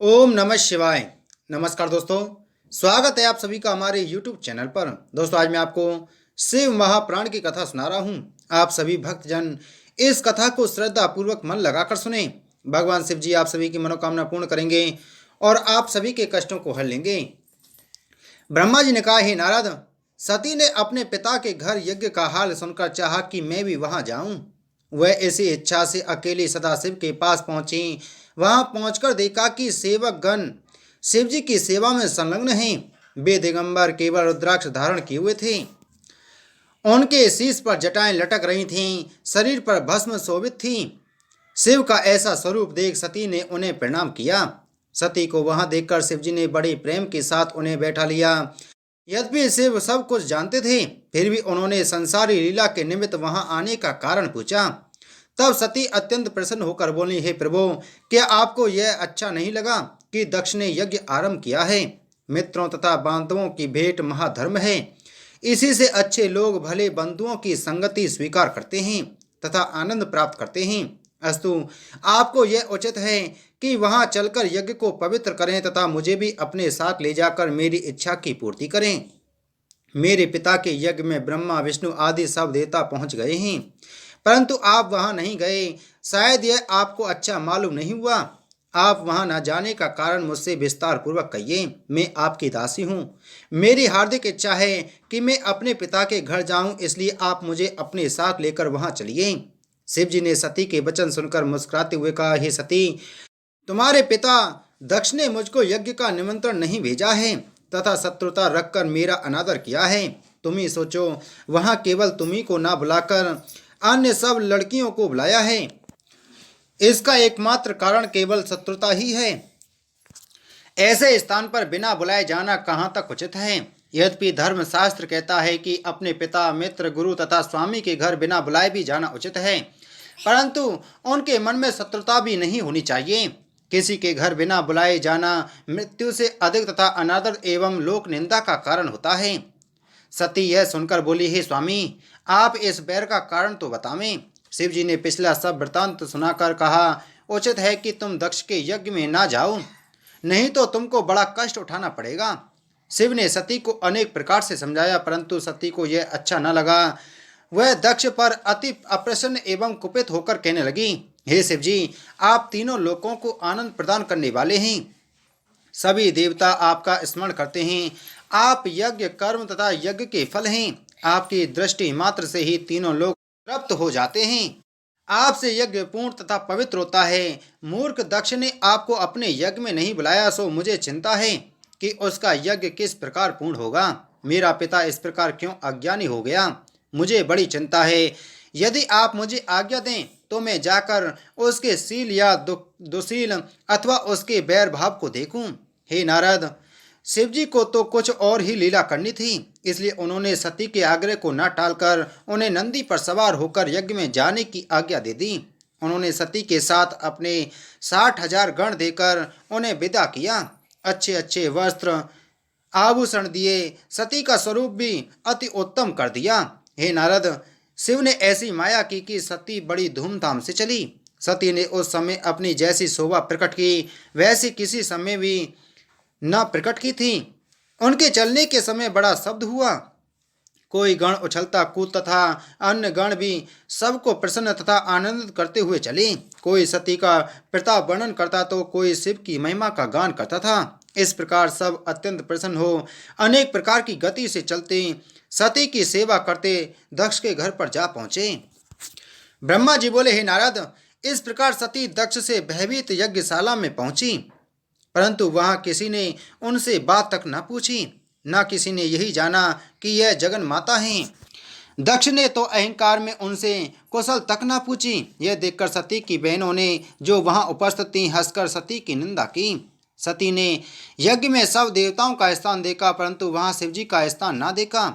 ओम नमः शिवाय। नमस्कार दोस्तों, स्वागत है आप सभी का हमारे YouTube चैनल पर। दोस्तों, आज मैं आपको शिव महापुराण की कथा सुना रहा हूँ। आप सभी भक्तजन इस कथा को श्रद्धा पूर्वक मन लगाकर सुने। भगवान शिव जी आप सभी की मनोकामना पूर्ण करेंगे और आप सभी के कष्टों को हर लेंगे। ब्रह्मा जी ने कहा, हे नारद, सती ने अपने पिता के घर यज्ञ का हाल सुनकर चाहा कि मैं भी वहां जाऊं। वह इसी इच्छा से अकेली सदाशिव के पास पहुंची। वहां पहुंचकर देखा कि सेवक गण शिव जी की सेवा में संलग्न हैं। वे दिगंबर केवल रुद्राक्ष धारण किए हुए थे। उनके शीश पर जटाएं लटक रही थीं, शरीर पर भस्म शोभित थी। शिव का ऐसा स्वरूप देख सती ने उन्हें प्रणाम किया। सती को वहां देखकर शिव जी ने बड़े प्रेम के साथ उन्हें बैठा लिया। यद्यपि शिव सब कुछ जानते थे, फिर भी उन्होंने संसारी लीला के निमित्त वहां आने का कारण पूछा। तब सती अत्यंत प्रसन्न होकर बोली, हे प्रभु, क्या आपको यह अच्छा नहीं लगा कि दक्ष ने यज्ञ आरंभ किया है? मित्रों तथा बांधवों की भेंट महाधर्म है। इसी से अच्छे लोग भले बंधुओं की संगति स्वीकार करते हैं तथा आनंद प्राप्त करते हैं। अस्तु, आपको यह उचित है कि वहां चलकर यज्ञ को पवित्र करें तथा मुझे भी अपने साथ ले जाकर मेरी इच्छा की पूर्ति करें। मेरे पिता के यज्ञ में ब्रह्मा विष्णु आदि सब देवता पहुंच गए हैं, परंतु आप वहां नहीं गए। शायद यह आपको अच्छा मालूम नहीं हुआ। आप वहां न जाने का कारण मुझसे विस्तार पूर्वक कहिए। मैं आपकी दासी हूँ। मेरी हार्दिक इच्छा है कि मैं अपने पिता के घर जाऊं, इसलिए आप मुझे अपने साथ लेकर वहां चलिए। शिव जी ने सती के वचन सुनकर मुस्कुराते हुए कहा, हे सती, तुम्हारे पिता दक्ष ने मुझको यज्ञ का निमंत्रण नहीं भेजा है तथा शत्रुता रखकर मेरा अनादर किया है। तुम ही सोचो, वहां केवल तुम्ही को ना बुलाकर अन्य सब लड़कियों को बुलाया है। इसका एकमात्र कारण केवल शत्रुता ही है। ऐसे स्थान पर बिना बुलाए जाना कहाँ तक उचित है? यद्यपि धर्मशास्त्र कहता है कि अपने पिता, मित्र, गुरु तथा स्वामी के घर बिना बुलाए भी जाना उचित है, परंतु उनके मन में शत्रुता भी नहीं होनी चाहिए। किसी के घर बिना बुलाए जाना मृत्यु से अधिक तथा अनादर एवं लोक निंदा का कारण होता है। सती यह सुनकर बोली, हे स्वामी, आप इस बैर का कारण तो बतावें। शिव जी ने पिछला सब वृतांत सुनाकर कहा, उचित है कि तुम दक्ष के यज्ञ में ना जाओ, नहीं तो तुमको बड़ा कष्ट उठाना पड़ेगा। शिव ने सती को अनेक प्रकार से समझाया, परंतु सती को यह अच्छा न लगा। वह दक्ष पर अति अप्रसन्न एवं कुपित होकर कहने लगी, हे शिव जी, आप तीनों लोकों को आनंद प्रदान करने वाले हैं। सभी देवता आपका स्मरण करते हैं। आप यज्ञ, कर्म तथा यज्ञ के फल हैं। आपकी दृष्टि मात्र से ही तीनों लोग तृप्त हो जाते हैं। आपसे यज्ञ पूर्ण तथा पवित्र होता है। मूर्ख दक्ष ने आपको अपने यज्ञ में नहीं बुलाया, सो मुझे चिंता है कि उसका यज्ञ किस प्रकार पूर्ण होगा। मेरा पिता इस प्रकार क्यों अज्ञानी हो गया, मुझे बड़ी चिंता है। यदि आप मुझे आज्ञा दें तो मैं जाकर उसके शील या दुशील अथवा उसके बैर भाव को देखूं। हे नारद, शिव जी को तो कुछ और ही लीला करनी थी, इसलिए उन्होंने सती के आग्रह को न टालकर उन्हें नंदी पर सवार होकर यज्ञ में जाने की आज्ञा दे दी। उन्होंने सती के साथ अपने 60,000 गण देकर उन्हें विदा किया। अच्छे अच्छे वस्त्र आभूषण दिए, सती का स्वरूप भी अति उत्तम कर दिया। हे नारद, शिव ने ऐसी माया की कि सती बड़ी धूमधाम से चली। सती ने उस समय अपनी जैसी शोभा प्रकट की, वैसी किसी समय भी न प्रकट की थी। उनके चलने के समय बड़ा शब्द हुआ। कोई गण उछलता कूदता था, अन्य गण भी सबको प्रसन्न तथा आनंदित करते हुए चले। कोई सती का प्रताप वर्णन करता तो कोई शिव की महिमा का गान करता था। इस प्रकार सब अत्यंत प्रसन्न हो अनेक प्रकार की गति से चलते सती की सेवा करते दक्ष के घर पर जा पहुंचे। ब्रह्मा जी बोले, हे नारद, इस प्रकार सती दक्ष से भयभीत यज्ञशाला में पहुंची, परंतु वहां किसी ने उनसे बात तक न पूछी। न किसी ने यही जाना कि यह जगन माता हैं। दक्ष ने तो अहंकार में उनसे कुशल तक न पूछी। यह देखकर सती की बहनों ने, जो वहां उपस्थित थीं, हंसकर सती की निंदा की। सती ने यज्ञ में सब देवताओं का स्थान देखा, परंतु वहां शिवजी का स्थान न देखा।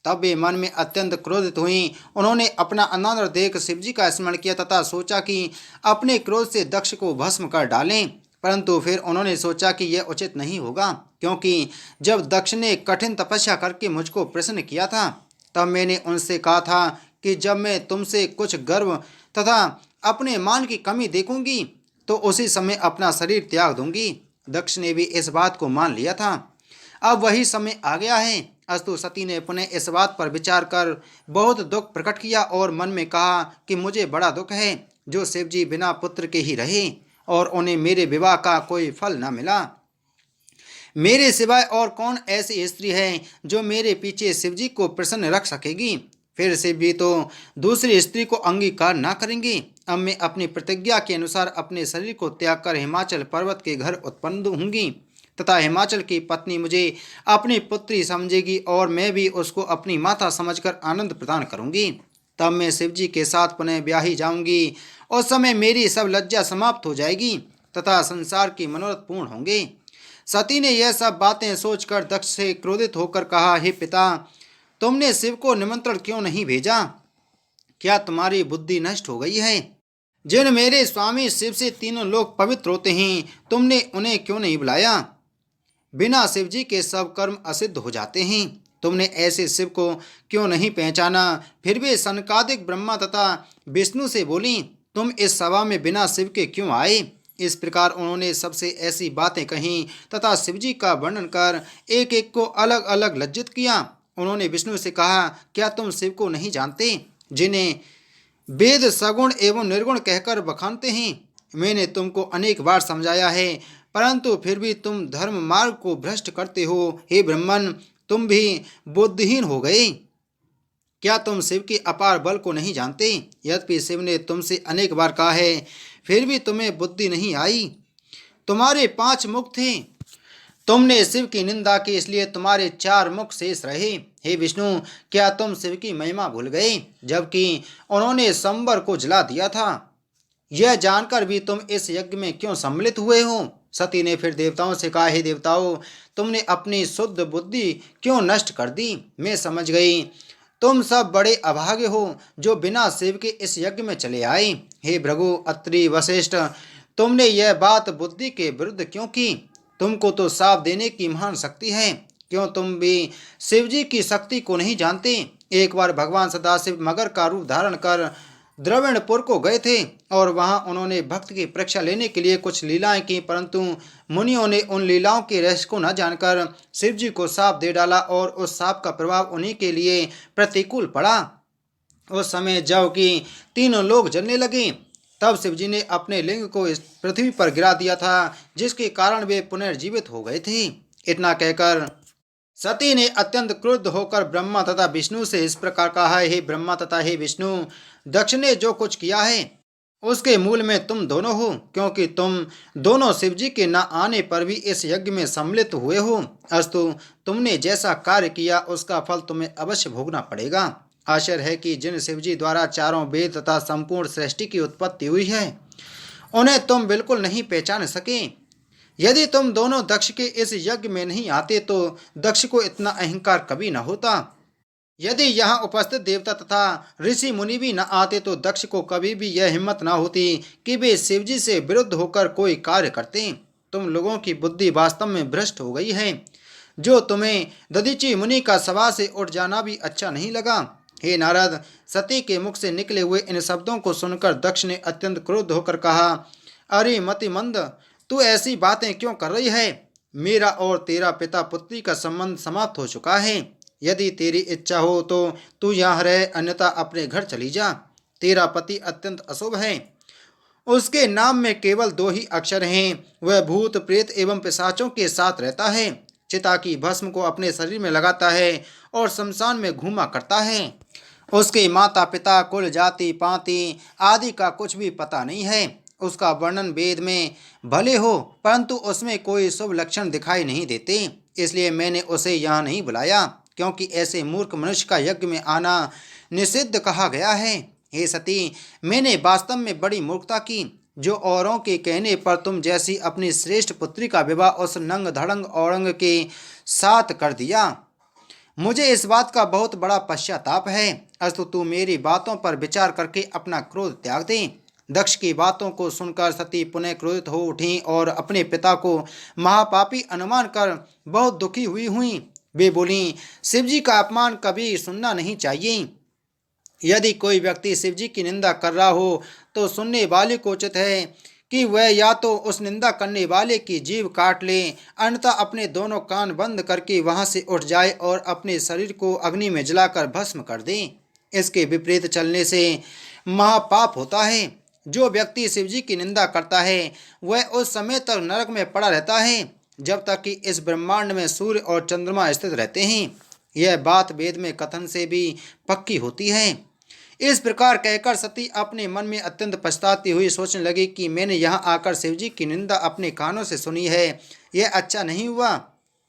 तब वे मन में अत्यंत क्रोधित हुई। उन्होंने अपना अनादर देख शिवजी का स्मरण किया तथा सोचा कि अपने क्रोध से दक्ष को भस्म कर डालें, परंतु फिर उन्होंने सोचा कि यह उचित नहीं होगा, क्योंकि जब दक्ष ने कठिन तपस्या करके मुझको प्रसन्न किया था, तब मैंने उनसे कहा था कि जब मैं तुमसे कुछ गर्व तथा अपने मान की कमी देखूंगी तो उसी समय अपना शरीर त्याग दूंगी। दक्ष ने भी इस बात को मान लिया था। अब वही समय आ गया है। अस्तु सती ने पुनः इस बात पर विचार कर बहुत दुख प्रकट किया और मन में कहा कि मुझे बड़ा दुख है जो शिवजी बिना पुत्र के ही रहे और उन्हें मेरे विवाह का कोई फल न मिला। मेरे सिवाय और कौन ऐसी स्त्री है जो मेरे पीछे शिवजी को प्रसन्न रख सकेगी। फिर शिवजी तो दूसरी स्त्री को अंगीकार ना करेंगे। अब मैं अपनी प्रतिज्ञा के अनुसार अपने शरीर को त्याग कर हिमाचल पर्वत के घर उत्पन्न होंगी तथा हिमाचल की पत्नी मुझे अपनी पुत्री समझेगी और मैं भी उसको अपनी माता समझकर आनंद प्रदान करूंगी। तब मैं शिवजी के साथ पुनः ब्याही जाऊंगी। उस समय मेरी सब लज्जा समाप्त हो जाएगी तथा संसार की मनोरथ पूर्ण होंगे। सती ने यह सब बातें सोचकर दक्ष से क्रोधित होकर कहा, हे पिता, तुमने शिव को निमंत्रण क्यों नहीं भेजा? क्या तुम्हारी बुद्धि नष्ट हो गई है? जिन मेरे स्वामी शिव से तीनों लोग पवित्र होते हैं, तुमने उन्हें क्यों नहीं बुलाया? बिना शिवजी के सब कर्म असिद्ध हो जाते हैं। तुमने ऐसे शिव को क्यों नहीं पहचाना? फिर वे सनकादिक ब्रह्मा तथा विष्णु से बोली, तुम इस सभा में बिना शिव के क्यों आए? इस प्रकार उन्होंने सबसे ऐसी बातें कहीं तथा शिवजी का वर्णन कर एक एक को अलग अलग लज्जित किया। उन्होंने विष्णु से कहा, क्या तुम शिव को नहीं जानते जिन्हें वेद सगुण एवं निर्गुण कहकर बखानते हैं? मैंने तुमको अनेक बार समझाया है परंतु फिर भी तुम धर्म मार्ग को भ्रष्ट करते हो। हे ब्राह्मण, तुम भी बुद्धिहीन हो गए। क्या तुम शिव के अपार बल को नहीं जानते? यद्यपि शिव ने तुमसे अनेक बार कहा है फिर भी तुम्हें बुद्धि नहीं आई। तुम्हारे 5 मुख थे, तुमने शिव की निंदा की इसलिए तुम्हारे 4 मुख शेष रहे। हे विष्णु, क्या तुम शिव की महिमा भूल गए जबकि उन्होंने संबर को जला दिया था? यह जानकर भी तुम इस यज्ञ में क्यों सम्मिलित हुए हो? सती ने फिर देवताओं से कहा, हे देवताओं, तुमने अपनी शुद्ध बुद्धि क्यों नष्ट कर दी? मैं समझ गई तुम सब बड़े अभागे हो जो बिना शिव के इस यज्ञ में चले आए। हे भृगु, अत्रि, वशिष्ठ, तुमने यह बात बुद्धि के विरुद्ध क्यों की? तुमको तो साफ देने की महान शक्ति है, क्यों तुम भी शिवजी की शक्ति को नहीं जानते? एक बार भगवान सदाशिव मगर का रूप धारण कर द्रविणपुर को गए थे और वहां उन्होंने भक्त की परीक्षा लेने के लिए कुछ लीलाएं की, परंतु मुनियों ने उन लीलाओं के रहस्य को न जानकर शिवजी को शाप दे डाला और उस शाप का प्रभाव उन्हीं के लिए प्रतिकूल पड़ा। उस समय जब कि तीनों लोग जलने लगे तब शिवजी ने अपने लिंग को इस पृथ्वी पर गिरा दिया था, जिसके कारण वे पुनर्जीवित हो गए थे। इतना कहकर सती ने अत्यंत क्रुद्ध होकर ब्रह्मा तथा विष्णु से इस प्रकार कहा, हे ब्रह्मा तथा हे विष्णु, दक्ष ने जो कुछ किया है उसके मूल में तुम दोनों हो, क्योंकि तुम दोनों शिवजी के न आने पर भी इस यज्ञ में सम्मिलित हुए हो। अस्तु, तुमने जैसा कार्य किया उसका फल तुम्हें अवश्य भोगना पड़ेगा। आश्चर्य है कि जिन शिवजी द्वारा चारों वेद तथा संपूर्ण सृष्टि की उत्पत्ति हुई है उन्हें तुम बिल्कुल नहीं पहचान सके। यदि तुम दोनों दक्ष के इस यज्ञ में नहीं आते तो दक्ष को इतना अहंकार कभी न होता। यदि यहाँ उपस्थित देवता तथा ऋषि मुनि भी न आते तो दक्ष को कभी भी यह हिम्मत न होती कि वे शिवजी से विरुद्ध होकर कोई कार्य करते। तुम लोगों की बुद्धि वास्तव में भ्रष्ट हो गई है, जो तुम्हें दधीचि मुनि का सभा से उठ जाना भी अच्छा नहीं लगा। हे नारद, सती के मुख से निकले हुए इन शब्दों को सुनकर दक्ष ने अत्यंत क्रुद्ध होकर कहा, अरे मतिमंद, तू ऐसी बातें क्यों कर रही है? मेरा और तेरा पिता पुत्री का संबंध समाप्त हो चुका है। यदि तेरी इच्छा हो तो तू यहाँ रह, अन्यथा अपने घर चली जा। तेरा पति अत्यंत अशुभ है, उसके नाम में केवल 2 ही अक्षर हैं। वह भूत प्रेत एवं पिशाचों के साथ रहता है, चिता की भस्म को अपने शरीर में लगाता है और शमशान में घूमा करता है। उसके माता पिता, कुल, जाति पाति आदि का कुछ भी पता नहीं है। उसका वर्णन वेद में भले हो परंतु उसमें कोई शुभ लक्षण दिखाई नहीं देते, इसलिए मैंने उसे यहाँ नहीं बुलाया, क्योंकि ऐसे मूर्ख मनुष्य का यज्ञ में आना निषिद्ध कहा गया है। हे सती, मैंने वास्तव में बड़ी मूर्खता की जो औरों के कहने पर तुम जैसी अपनी श्रेष्ठ पुत्री का विवाह उस नंग धड़ंग औरंग के साथ कर दिया। मुझे इस बात का बहुत बड़ा पश्चाताप है। अस्तु, तू मेरी बातों पर विचार करके अपना क्रोध त्याग दे। दक्ष की बातों को सुनकर सती पुनः क्रोधित हो उठी और अपने पिता को महापापी अनुमान कर बहुत दुखी हुई। वे बोली, शिवजी का अपमान कभी सुनना नहीं चाहिए। यदि कोई व्यक्ति शिवजी की निंदा कर रहा हो तो सुनने वाले को उचित है कि वह या तो उस निंदा करने वाले की जीभ काट ले, अन्यथा अपने दोनों कान बंद करके वहां से उठ जाए और अपने शरीर को अग्नि में जलाकर भस्म कर दे। इसके विपरीत चलने से महापाप होता है। जो व्यक्ति शिवजी की निंदा करता है वह उस समय तक नरक में पड़ा रहता है जब तक कि इस ब्रह्मांड में सूर्य और चंद्रमा स्थित रहते हैं। यह बात वेद में कथन से भी पक्की होती है। इस प्रकार कहकर सती अपने मन में अत्यंत पछताती हुई सोचने लगी कि मैंने यहाँ आकर शिवजी की निंदा अपने कानों से सुनी है, यह अच्छा नहीं हुआ।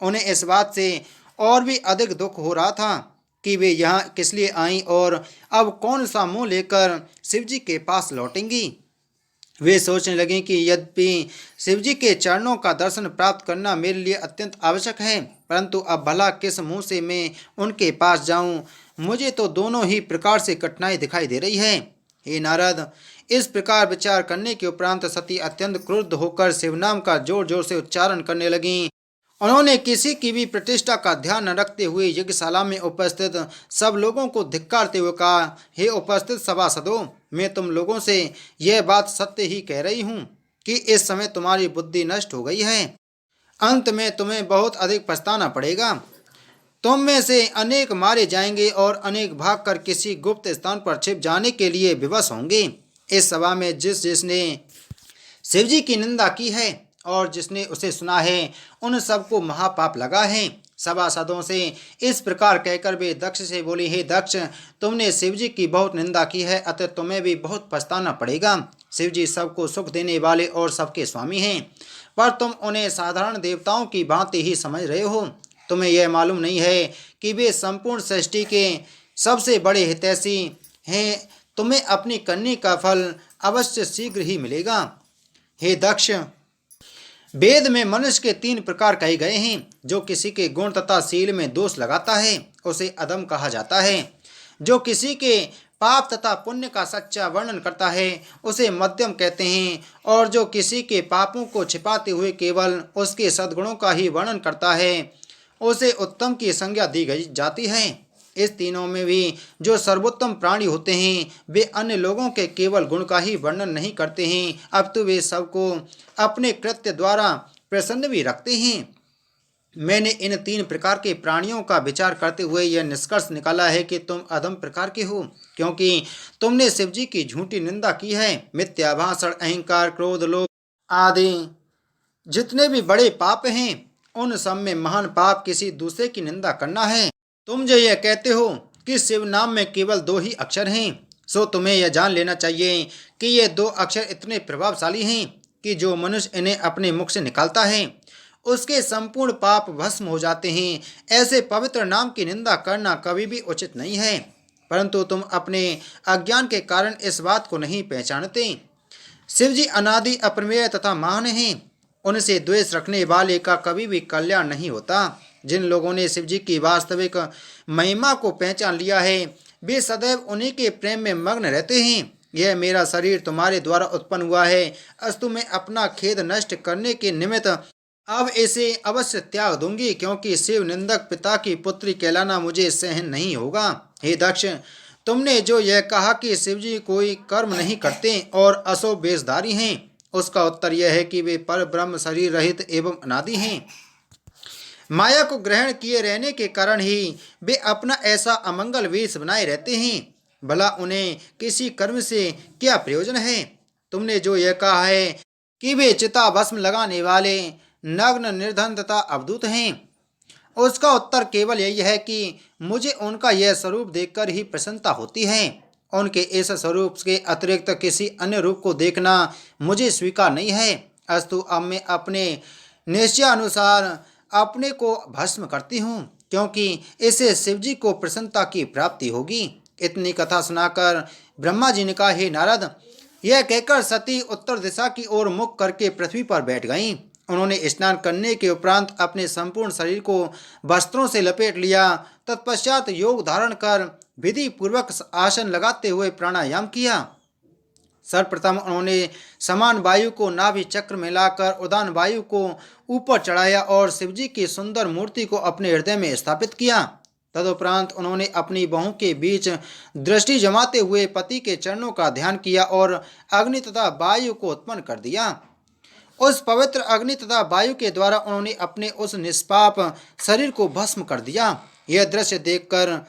उन्हें इस बात से और भी अधिक दुख हो रहा था कि वे यहाँ किस लिए आईं और अब कौन सा मुंह लेकर शिवजी के पास लौटेंगी। वे सोचने लगे कि यद्यपि शिवजी के चरणों का दर्शन प्राप्त करना मेरे लिए अत्यंत आवश्यक है, परंतु अब भला किस मुंह से मैं उनके पास जाऊं। मुझे तो दोनों ही प्रकार से कठिनाई दिखाई दे रही है। हे नारद, इस प्रकार विचार करने के उपरांत सती अत्यंत क्रुद्ध होकर शिवनाम का जोर जोर से उच्चारण करने लगीं। उन्होंने किसी की भी प्रतिष्ठा का ध्यान न रखते हुए यज्ञशाला में उपस्थित सब लोगों को धिक्कारते हुए कहा, हे उपस्थित सभासदों, मैं तुम लोगों से यह बात सत्य ही कह रही हूँ कि इस समय तुम्हारी बुद्धि नष्ट हो गई है। अंत में तुम्हें बहुत अधिक पछताना पड़ेगा। तुम में से अनेक मारे जाएंगे और अनेक भागकर किसी गुप्त स्थान पर छिप जाने के लिए विवश होंगे। इस सभा में जिसने शिवजी की निंदा की है और जिसने उसे सुना है उन सबको महापाप लगा है। सभासदों से इस प्रकार कहकर वे दक्ष से बोली, हे दक्ष, तुमने शिवजी की बहुत निंदा की है, अतः तुम्हें भी बहुत पछताना पड़ेगा। शिवजी सबको सुख देने वाले और सबके स्वामी हैं, पर तुम उन्हें साधारण देवताओं की भांति ही समझ रहे हो। तुम्हें यह मालूम नहीं है कि वे संपूर्ण सृष्टि के सबसे बड़े हितैषी हैं। तुम्हें अपनी करनी का फल अवश्य शीघ्र ही मिलेगा। हे दक्ष, वेद में मनुष्य के 3 प्रकार कहे गए हैं। जो किसी के गुण तथा शील में दोष लगाता है उसे अधम कहा जाता है। जो किसी के पाप तथा पुण्य का सच्चा वर्णन करता है उसे मध्यम कहते हैं, और जो किसी के पापों को छिपाते हुए केवल उसके सद्गुणों का ही वर्णन करता है उसे उत्तम की संज्ञा दी गई जाती है। इस तीनों में भी जो सर्वोत्तम प्राणी होते हैं वे अन्य लोगों के केवल गुण का ही वर्णन नहीं करते हैं, अब तो वे सबको अपने कृत्य द्वारा प्रसन्न भी रखते हैं। मैंने इन 3 प्रकार के प्राणियों का विचार करते हुए यह निष्कर्ष निकाला है कि तुम अधम प्रकार के हो, क्योंकि तुमने शिवजी की झूठी निंदा की है। मिथ्या भाषण, अहंकार, क्रोध, लोभ आदि जितने भी बड़े पाप हैं उन सब में महान पाप किसी दूसरे की निंदा करना है। तुम जो यह कहते हो कि शिव नाम में केवल 2 ही अक्षर हैं, सो तुम्हें यह जान लेना चाहिए कि ये 2 अक्षर इतने प्रभावशाली हैं कि जो मनुष्य इन्हें अपने मुख से निकालता है उसके संपूर्ण पाप भस्म हो जाते हैं। ऐसे पवित्र नाम की निंदा करना कभी भी उचित नहीं है, परंतु तुम अपने अज्ञान के कारण इस बात को नहीं पहचानते। शिवजी अनादि अप्रमेय तथा महान हैं। उनसे द्वेष रखने वाले का कभी भी कल्याण नहीं होता। जिन लोगों ने शिवजी की वास्तविक महिमा को पहचान लिया है वे सदैव उन्हीं के प्रेम में मग्न रहते हैं। यह मेरा शरीर तुम्हारे द्वारा उत्पन्न हुआ है, अस्तु मैं अपना खेद नष्ट करने के निमित्त अब इसे अवश्य त्याग दूंगी, क्योंकि शिव निंदक पिता की पुत्री कहलाना मुझे सहन नहीं होगा। हे दक्ष, तुमने जो यह कहा कि शिवजी कोई कर्म नहीं करते और अशुभ वेशधारी हैं, उसका उत्तर यह है कि वे पर ब्रह्म शरीर रहित एवं अनादि हैं। माया को ग्रहण किए रहने के कारण ही वे अपना ऐसा अमंगल वेश बनाए रहते हैं। भला उन्हें किसी कर्म से क्या प्रयोजन है। तुमने जो यह कहा है कि वे चिता भस्म लगाने वाले नग्न, निर्धन तथा अवधूत हैं, उसका उत्तर केवल यही है कि मुझे उनका यह स्वरूप देखकर ही प्रसन्नता होती है। उनके इस स्वरूप के अतिरिक्त किसी अन्य रूप को देखना मुझे स्वीकार नहीं है। अस्तु, अब मैं अपने निश्चयानुसार अपने को भस्म करती हूँ, क्योंकि इससे शिवजी को प्रसन्नता की प्राप्ति होगी। इतनी कथा सुनाकर ब्रह्मा जी ने कहा, हे नारद, यह कहकर सती उत्तर दिशा की ओर मुख करके पृथ्वी पर बैठ गईं। उन्होंने स्नान करने के उपरांत अपने संपूर्ण शरीर को वस्त्रों से लपेट लिया। तत्पश्चात योग धारण कर विधि पूर्वक आसन लगाते हुए प्राणायाम किया। सर्वप्रथम उन्होंने समान वायु को नाभि चक्र में लाकर उदान वायु को ऊपर चढ़ाया और शिवजी की सुंदर मूर्ति को अपने हृदय में स्थापित किया। तदुपरांत उन्होंने अपनी बहू के बीच दृष्टि जमाते हुए पति के चरणों का ध्यान किया और अग्नि तथा वायु को उत्पन्न कर दिया। उस पवित्र अग्नि तथा वायु के द्वारा उन्होंने अपने उस निष्पाप शरीर को भस्म कर दिया। यह दृश्य देखकर